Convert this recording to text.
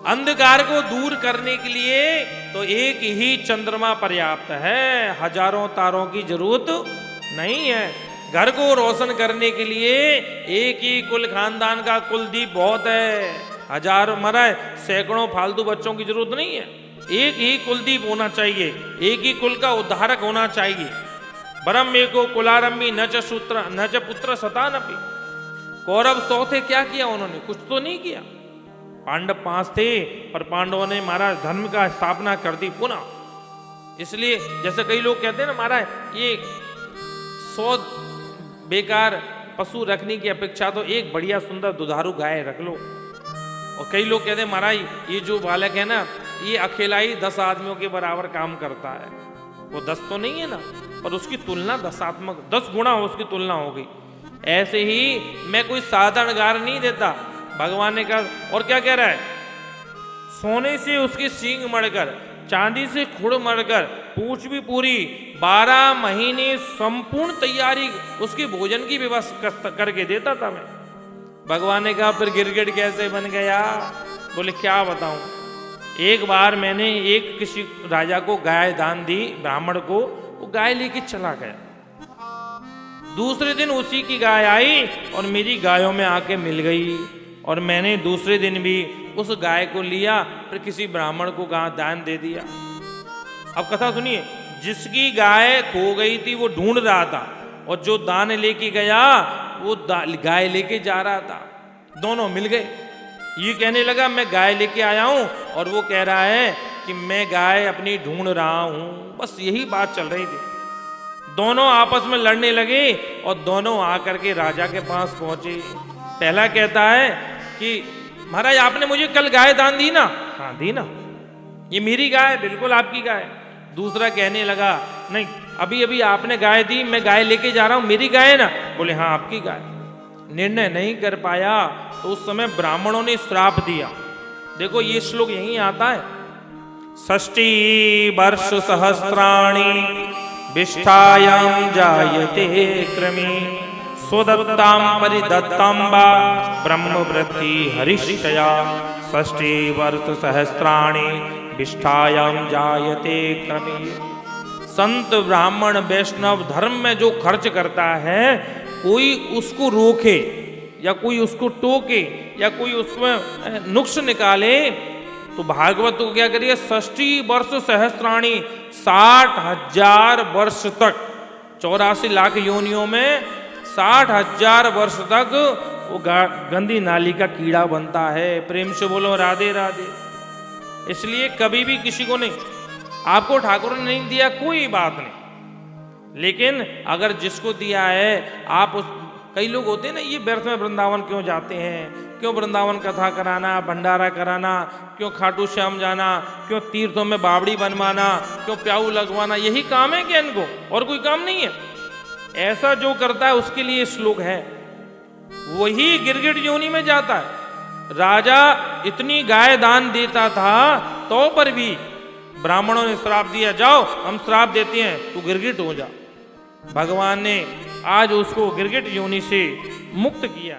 अंधकार को दूर करने के लिए तो एक ही चंद्रमा पर्याप्त है, हजारों तारों की जरूरत नहीं है। घर को रोशन करने के लिए एक ही कुल खानदान का कुलदीप बहुत है, हजारों मरा सैकड़ों फालतू बच्चों की जरूरत नहीं है। एक ही कुलदीप होना चाहिए, एक ही कुल का उद्धारक होना चाहिए। ब्रह्म एको कुलारंभी न च सूत्र न च पुत्र सतानपि। कौरव 100 थे, क्या किया उन्होंने? कुछ तो नहीं किया। पांडव 5 थे, पर पांडवों ने महाराज धर्म का स्थापना कर दी पुनः। इसलिए जैसे कई लोग कहते हैं ना महाराज ये 100 बेकार पशु रखने की अपेक्षा तो एक बढ़िया सुंदर दुधारू गाय रख लो। और कई लोग कहते हैं महाराज ये जो बालक है ना ये अकेला ही 10 आदमियों के बराबर काम करता है। वो 10 तो नहीं है ना, पर उसकी तुलना 10 गुना उसकी तुलना हो गई। ऐसे ही मैं कोई साधारण गार नहीं देता, भगवान ने कहा। और क्या कह रहा है? सोने से उसकी सींग मड़कर, चांदी से खुड़ मड़कर, पूंछ भी पूरी, 12 महीने संपूर्ण तैयारी उसकी भोजन की व्यवस्था करके देता था मैं। भगवान ने कहा फिर गिरगिट कैसे बन गया? बोले क्या बताऊं। एक बार मैंने एक किसी राजा को गाय दान दी, ब्राह्मण को, वो गाय लेके चला गया। दूसरे दिन उसी की गाय आई और मेरी गायों में आके मिल गई। और मैंने दूसरे दिन भी उस गाय को लिया, फिर किसी ब्राह्मण को गाय दान दे दिया। अब कथा सुनिए, जिसकी गाय खो गई थी वो ढूंढ रहा था, और जो दान लेके गया वो गाय लेके जा रहा था। दोनों मिल गए। ये कहने लगा मैं गाय लेके आया हूं, और वो कह रहा है कि मैं गाय अपनी ढूंढ रहा हूं। बस यही बात चल रही थी। दोनों आपस में लड़ने लगे और दोनों आकर के राजा के पास पहुंचे। पहला कहता है कि महाराज आपने मुझे कल गाय दान दी ना? हाँ दी ना, ये मेरी गाय, बिल्कुल आपकी गाय। दूसरा कहने लगा नहीं अभी अभी आपने गाय दी, मैं गाय लेके जा रहा हूं, मेरी गाय है ना? बोले हाँ आपकी गाय। निर्णय नहीं कर पाया तो उस समय ब्राह्मणों ने श्राप दिया। देखो ये श्लोक यहीं आता है, 60 वर्ष सहस्राणि विष्ठायां जायते क्रमे स्वदत्तां परिदत्तां वा ब्रह्मवृत्ति हरिष्ठया 60 वर्ष सहस्राणि विष्ठायां जायते क्रमे। संत ब्राह्मण वैष्णव धर्म में जो खर्च करता है, कोई उसको रोके या कोई उसको टोके या कोई उसमें नुक्स निकाले तो भागवत को क्या करिए? 60 वर्ष सहस्राणी, 60,000 वर्ष तक, 84 लाख योनियों में 60,000 वर्ष तक वो गंदी नाली का कीड़ा बनता है। प्रेम से बोलो राधे राधे। इसलिए कभी भी किसी को नहीं, आपको ठाकुर ने नहीं दिया कोई बात नहीं, लेकिन अगर जिसको दिया है आप उस, कई लोग होते हैं ना ये व्यर्थ में वृंदावन क्यों जाते हैं, क्यों वृंदावन कथा कराना, भंडारा कराना, क्यों खाटू श्याम जाना, क्यों तीर्थों में बावड़ी बनवाना, क्यों प्याऊ लगवाना, यही काम है क्या इनको? और कोई काम नहीं है? ऐसा जो करता है उसके लिए श्लोक है। वही गिरगिट योनि में जाता है। राजा इतनी गाय दान देता था तो पर भी ब्राह्मणों ने श्राप दिया, जाओ हम श्राप देते हैं तू गिरगिट हो जा। भगवान ने आज उसको गिरगिट योनि से मुक्त किया।